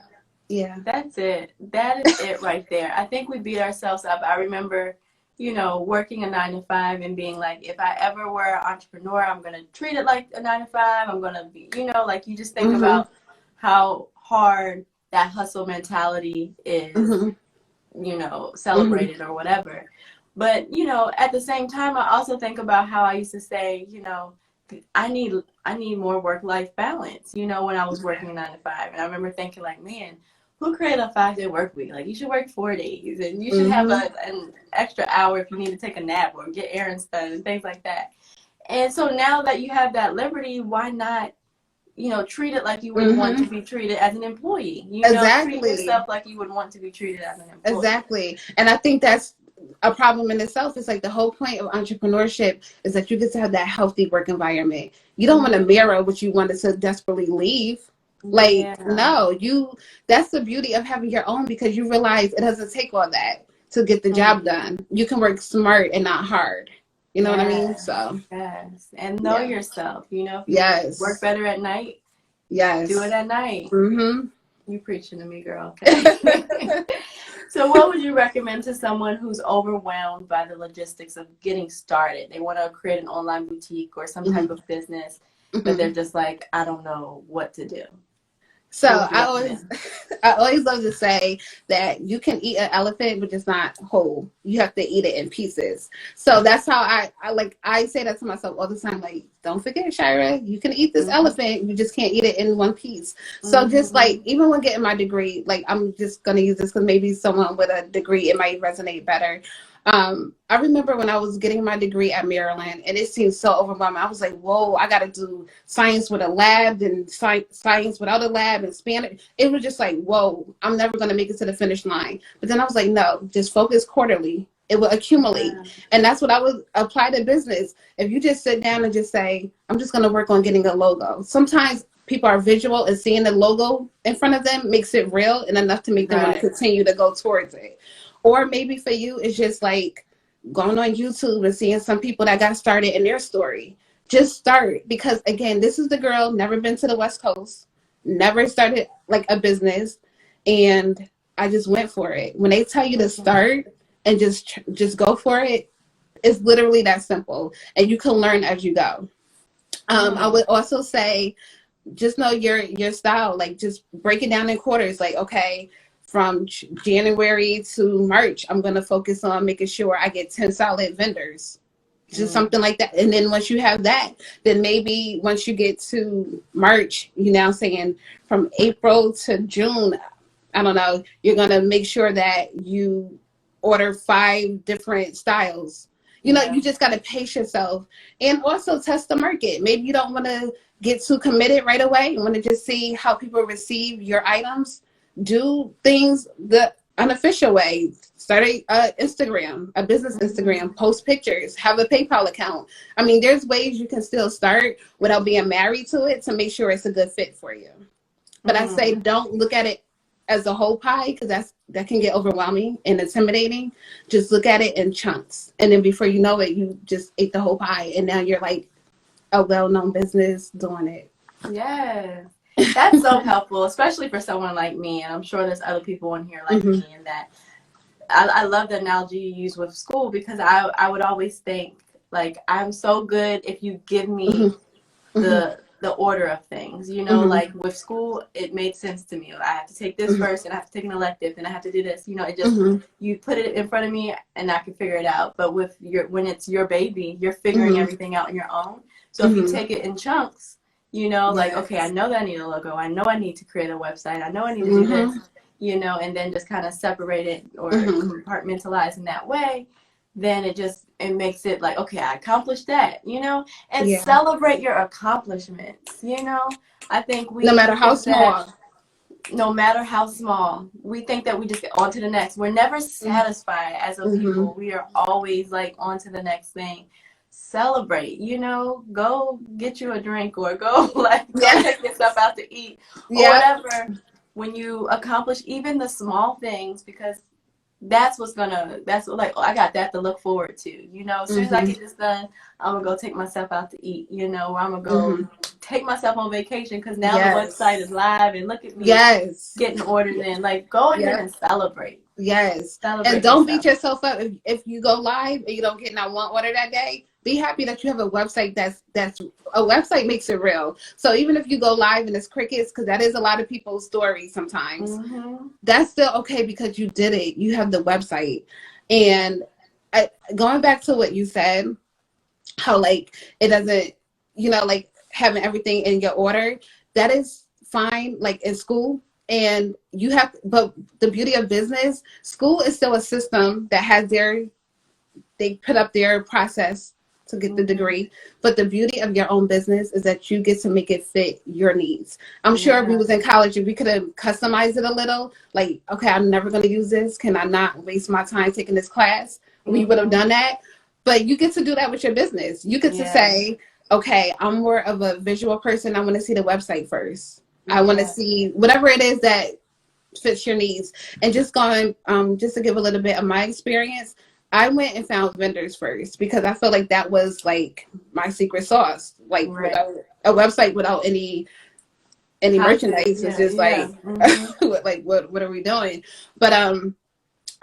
yeah. That's it. That is it right there. I think we beat ourselves up. I remember, working a 9 to 5 and being like, if I ever were an entrepreneur, I'm going to treat it like a 9 to 5. I'm going to be, like you just think about how hard that hustle mentality is, celebrated or whatever. But, at the same time, I also think about how I used to say, I need more work-life balance, when I was working a 9 to 5. And I remember thinking like, man, who created a 5-day work week? Like, you should work 4 days and you should have an extra hour if you need to take a nap or get errands done and things like that. And so now that you have that liberty, why not, treat it like you would want to be treated as an employee? Exactly. Treat yourself like you would want to be treated as an employee. Exactly. And I think that's a problem in itself. It's like the whole point of entrepreneurship is that you get to have that healthy work environment. You don't want to mirror what you wanted to desperately leave. Like, no, that's the beauty of having your own, because you realize it doesn't take all that to get the job done. You can work smart and not hard. You know what I mean? So yes, and know yourself. If you work better at night, do it at night. You preaching to me, girl. Okay. So what would you recommend to someone who's overwhelmed by the logistics of getting started? They want to create an online boutique or some type of business, but they're just like, I don't know what to do. So I always love to say that you can eat an elephant, but it's not whole. You have to eat it in pieces. So that's how I say that to myself all the time. Like, don't forget, Shyra, you can eat this elephant. You just can't eat it in one piece. So just like, even when getting my degree, like, I'm just going to use this because maybe someone with a degree, it might resonate better. I remember when I was getting my degree at Maryland, and it seemed so overwhelming. I was like, whoa, I got to do science with a lab and science without a lab and Spanish. It was just like, whoa, I'm never going to make it to the finish line. But then I was like, no, just focus quarterly. It will accumulate. And that's what I would apply to business. If you just sit down and just say, I'm just going to work on getting a logo. Sometimes people are visual, and seeing the logo in front of them makes it real and enough to make them want to continue to go towards it. Or maybe for you, it's just like going on YouTube and seeing some people that got started in their story. Just start, because again, this is the girl, never been to the West Coast, never started like a business, and I just went for it. When they tell you to start and just go for it, it's literally that simple, and you can learn as you go. I would also say, just know your style. Like, just break it down in quarters. Like, okay, from January to March, I'm going to focus on making sure I get 10 solid vendors. Just something like that. And then once you have that, then maybe once you get to March, you're now saying from April to June, I don't know, you're going to make sure that you order 5 different styles. You just got to pace yourself and also test the market. Maybe you don't want to get too committed right away. You want to just see how people receive your items. Do things the unofficial way. Start a Instagram, a business Instagram, post pictures, have a PayPal account. I mean, there's ways you can still start without being married to it to make sure it's a good fit for you. But I say, don't look at it as a whole pie, because that can get overwhelming and intimidating. Just look at it in chunks. And then before you know it, you just ate the whole pie. And now you're like a well-known business doing it. Yes. That's so helpful, especially for someone like me. And I'm sure there's other people in here like me, and that I love the analogy you use with school, because I would always think, like, I'm so good if you give me the order of things, like with school, it made sense to me. I have to take this first, and I have to take an elective, and I have to do this, it just, you put it in front of me and I can figure it out. But when it's your baby, you're figuring everything out on your own. So if you take it in chunks, like, okay, I know that I need a logo. I know I need to create a website. I know I need to do this, and then just kind of separate it or compartmentalize in that way. Then it makes it like, okay, I accomplished that, and celebrate your accomplishments, I think no matter how small. No matter how small, we think that we just get on to the next. We're never satisfied as a people. We are always like on to the next thing. Celebrate, go get you a drink, or go take yourself out to eat or whatever, when you accomplish even the small things, because that's what, like, oh, I got that to look forward to. As soon as I Mm-hmm. get this done, I'm gonna go take myself out to eat. Or I'm gonna go Mm-hmm. take myself on vacation because now the website is Yes. live and look at me Yes. getting orders in. Like, go ahead Yep. and celebrate. Yes. And Celebrate don't beat yourself. yourself up if you go live and you don't get not one order that day. Be happy that you have a website that's a website makes it real. So even if you go live and it's crickets, because that is a lot of people's stories sometimes, Mm-hmm. that's still okay because you did it. You have the website. And going back to what you said, how like it doesn't, like having everything in your order, that is fine, like in school. And but the beauty of business, school is still a system that has they put up their process to get the degree. But the beauty of your own business is that you get to make it fit your needs. I'm sure if we was in college, if we could have customized it a little, like, okay, I'm never going to use this. Can I not waste my time taking this class? We would have done that. But you get to do that with your business. You get to say, okay, I'm more of a visual person. I want to see the website first. I want to see whatever it is that fits your needs. And just just to give a little bit of my experience, I went and found vendors first because I felt like that was like my secret sauce. Like without a website without any merchandise is just like like what are we doing? But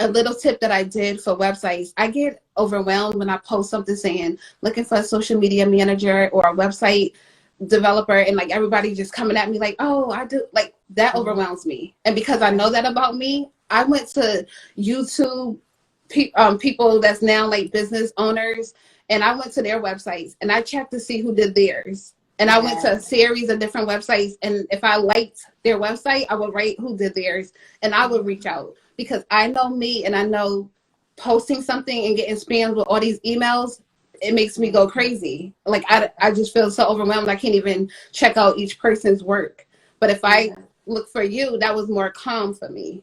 a little tip that I did for websites, I get overwhelmed when I post something saying looking for a social media manager or a website developer, and like everybody just coming at me like, oh, I do, like that overwhelms me. And because I know that about me, I went to YouTube people that's now like business owners, and I went to their websites and I checked to see who did theirs. And I went to a series of different websites, and if I liked their website, I would write who did theirs, and I would reach out because I know me, and I know posting something and getting spammed with all these emails, it makes me go crazy. Like I just feel so overwhelmed. I can't even check out each person's work. But if I look for you, that was more calm for me.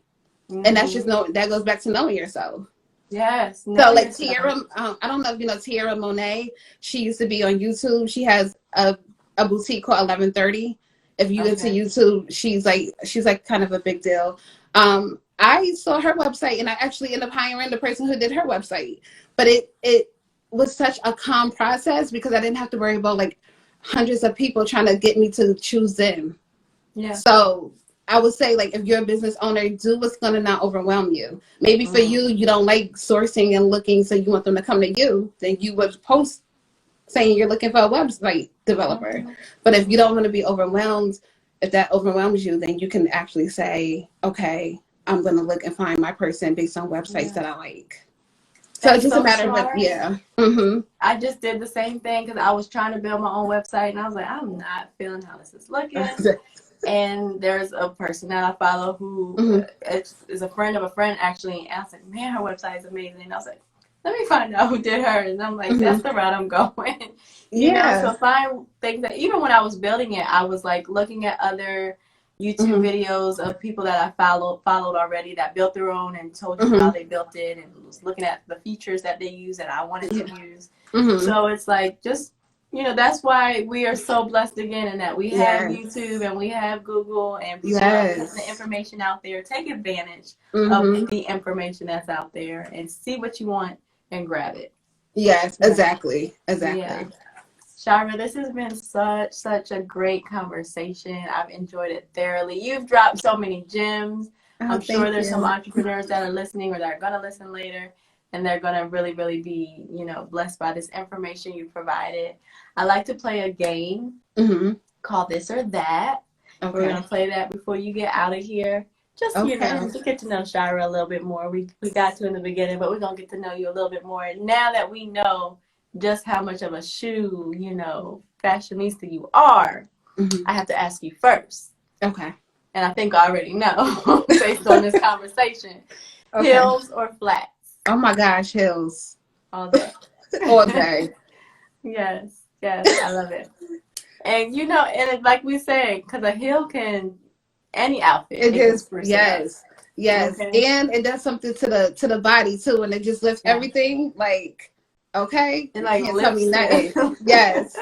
And that's just that goes back to knowing yourself. Yes. So like Tierra, I don't know if you know Tierra Monet. She used to be on YouTube. She has a boutique called 1130. If you into YouTube, she's like kind of a big deal. I saw her website and I actually ended up hiring the person who did her website. But it was such a calm process because I didn't have to worry about like hundreds of people trying to get me to choose them. Yeah. So I would say, like, if you're a business owner, do what's going to not overwhelm you. Maybe for you don't like sourcing and looking, so you want them to come to you. Then you would post saying you're looking for a website developer. But if you don't want to be overwhelmed, if that overwhelms you, then you can actually say, okay, I'm going to look and find my person based on websites that I like. So it's just a matter of, I just did the same thing because I was trying to build my own website, and I was like, I'm not feeling how this is looking. And there's a person that I follow who is a friend of a friend, actually. And I was like, man, her website is amazing. And I was like, let me find out who did her. And I'm like, that's the route I'm going. You know, so find things that, even when I was building it, I was like looking at other YouTube videos of people that I followed already that built their own and told you how they built it, and was looking at the features that they use that I wanted to use. So it's like, just, you know, that's why we are so blessed again, in that we have YouTube and we have Google, and people are putting the information out there. Take advantage of the information that's out there and see what you want and grab it. Yes, exactly. Yeah. Shyra, this has been such a great conversation. I've enjoyed it thoroughly. You've dropped so many gems. I'm sure there's some entrepreneurs that are listening or that are going to listen later, and they're going to really, really be, you know, blessed by this information you provided. I like to play a game called This or That. We're going to play that before you get out of here. Just, you know, to get to know Shyra a little bit more. We got to in the beginning, but we're going to get to know you a little bit more. Now that we know just how much of a shoe, you know, fashionista you are, I have to ask you first. Okay. And I think I already know based on this conversation. Heels or flats? Oh my gosh, heels. All day. All day. Yes, I love it. And you know, and it, like we said, because a heel can, any outfit. It just, yes. Okay. And it does something to the body too, and it just lifts everything, like, okay, and like, can't tell me nothing. Yes.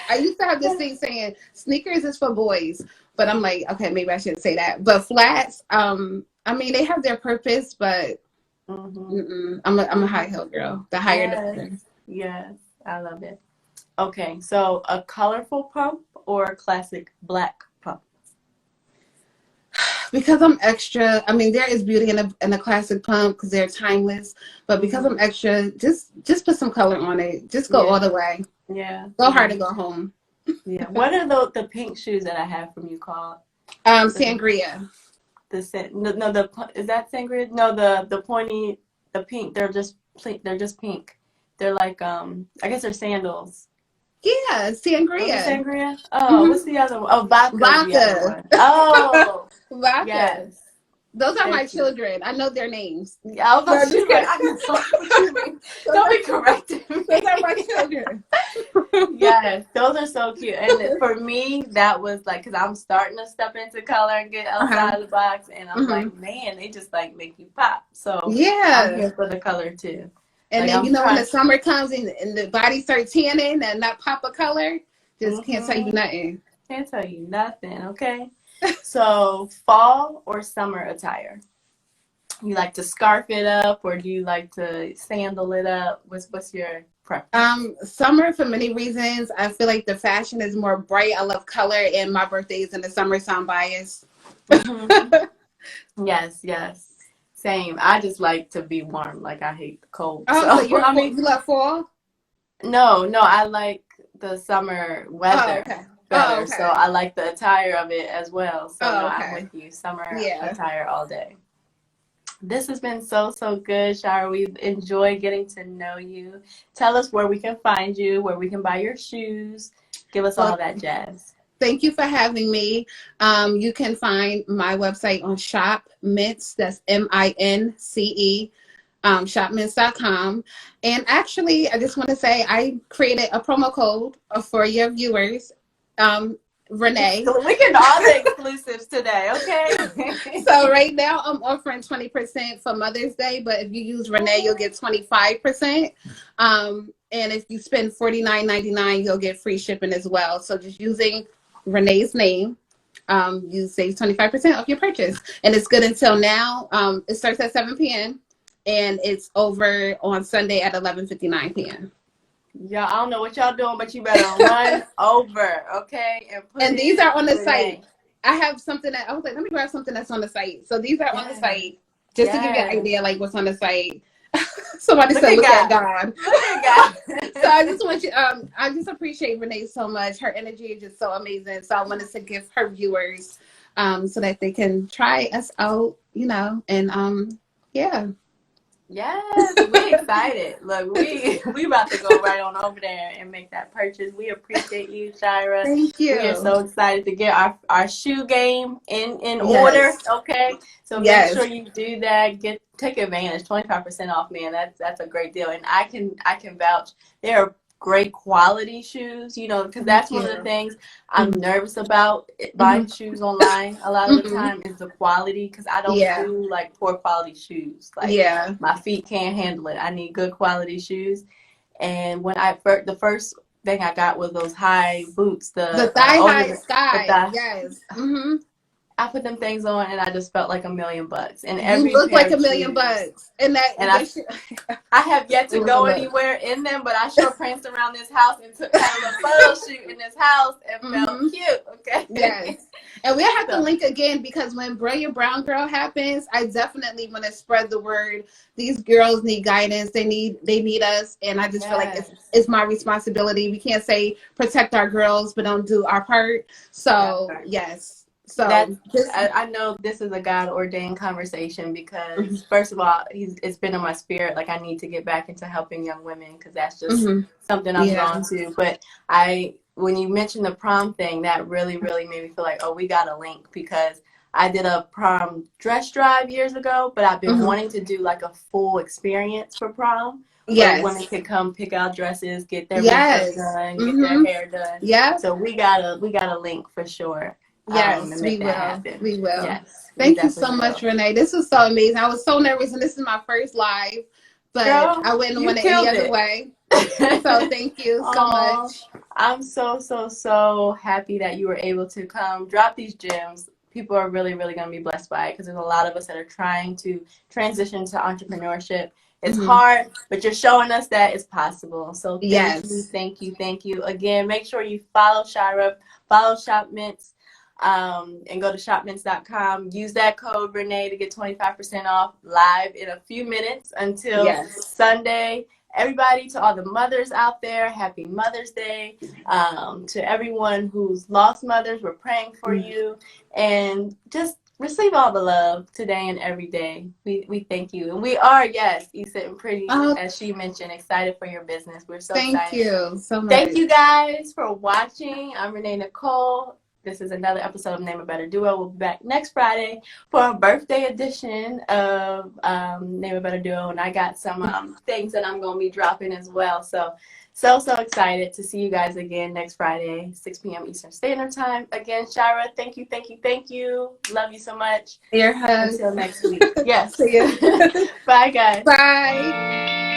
I used to have this thing saying sneakers is for boys, but I'm like, okay, maybe I shouldn't say that. But flats, I mean, they have their purpose, but I'm a high heel girl. The higher the better. Yes, I love it. Okay, so a colorful pump or a classic black pump? Because I'm extra, I mean, there is beauty in a classic pump because they're timeless. But because I'm extra, just put some color on it. Just go all the way. Yeah. Go hard to go home. Yeah. What are the pink shoes that I have from you called? Sangria. Is that sangria? No, the pointy, the pink. They're just pink. They're like I guess they're sandals. Yeah, sangria. Sangria. Oh, what's the other one? Oh, vodka. Vodka. The other one. Oh, vodka. Yes. Those are my children. I know their names. Yeah, I was Don't be correcting me. Those are my children. Yes, those are so cute. And for me, that was like, because I'm starting to step into color and get outside of the box. And I'm like, man, they just like make you pop. So yeah, I'm here for the color too. And like, then, when the summer comes and the body starts tanning and not pop a color, just can't tell you nothing. Can't tell you nothing, okay? So, fall or summer attire? You like to scarf it up or do you like to sandal it up? What's your preference? Summer for many reasons. I feel like the fashion is more bright. I love color and my birthday is in the summer, so I'm biased. Yes. Same. I just like to be warm. Like I hate the cold. Oh, so you love fall? No, I like the summer weather. Oh, okay. Better. So I like the attire of it as well. So I'm with you. Summer attire all day. This has been so good, Shyra. We've enjoyed getting to know you. Tell us where we can find you, where we can buy your shoes. Give us all that jazz. Thank you for having me. You can find my website on Shop Mince. That's MINCE. Shopmince.com. And actually, I just want to say I created a promo code for your viewers. Renee. We can all the exclusives today, okay? So right now I'm offering 20% for Mother's Day, but if you use Renee, you'll get 25%. And if you spend $49.99, you'll get free shipping as well. So just using Renee's name, you save 25% off your purchase. And it's good until now. It starts at 7 p.m. and it's over on Sunday at 11:59 p.m. Y'all, I don't know what y'all doing, but you better run over, okay? And these are on the site. I have something that I was like, let me grab something that's on the site. So these are on the site, just to give you an idea, like what's on the site. Somebody said, "Look at God." Look at God. So I just want you. I just appreciate Renee so much. Her energy is just so amazing. So I wanted to give her viewers, so that they can try us out, and yeah. Yes, we excited. Look, we about to go right on over there and make that purchase. We appreciate you, Shyra. Thank you. We are so excited to get our shoe game in order. Okay, so make sure you do that. Take advantage. 25% off, man. That's a great deal, and I can vouch. They are great quality shoes, because that's one of the things I'm nervous about buying shoes online a lot of the time is the quality, because I don't do like poor quality shoes. Like my feet can't handle it. I need good quality shoes. And when the first thing I got was those high boots, the thigh high sky. Yes. I put them things on and I just felt like $1 million. And every you look like $1 million. And I have yet to go anywhere in them, but I sure pranced around this house and had a photo shoot in this house and felt cute. Okay. Yes. And we'll have to link again, because when Brilliant Brown Girl happens, I definitely want to spread the word. These girls need guidance. They need us. And I just feel like it's my responsibility. We can't say protect our girls, but don't do our part. So yes. So I know this is a God-ordained conversation, because first of all, it's been in my spirit. Like I need to get back into helping young women, because that's just something I'm drawn to. But when you mentioned the prom thing, that really, really made me feel like, oh, we got a link, because I did a prom dress drive years ago, but I've been wanting to do like a full experience for prom. Where women could come pick out dresses, get their makeup done, get their hair done. Yeah. So we got a link for sure. Yes, we will. We will. Yes, thank you so much, Renee. This was so amazing. I was so nervous, and this is my first live, but I wouldn't want it any other way. So thank you so much. I'm so happy that you were able to come drop these gems. people are really, really going to be blessed by it, because there's a lot of us that are trying to transition to entrepreneurship. It's hard, but you're showing us that it's possible. So Yes. thank you. Again, make sure you follow Shyra, follow Shop Mince, and go to shopmince.com. Use that code Renee to get 25% off live in a few minutes until Sunday. Everybody, to all the mothers out there, happy Mother's Day. To everyone who's lost mothers, we're praying for you. And just receive all the love today and every day. We thank you. And we are, yes, Issa and Pretty, as she mentioned, excited for your business. We're so excited. Thank you so much. Thank you guys for watching. I'm Renee Nicole. This is another episode of Name a Better Duo. We'll be back next Friday for a birthday edition of Name a Better Duo. And I got some things that I'm going to be dropping as well. So excited to see you guys again next Friday, 6 p.m. Eastern Standard Time. Again, Shyra, thank you. Love you so much. Your hug. Until next week. Yes. Bye, guys. Bye.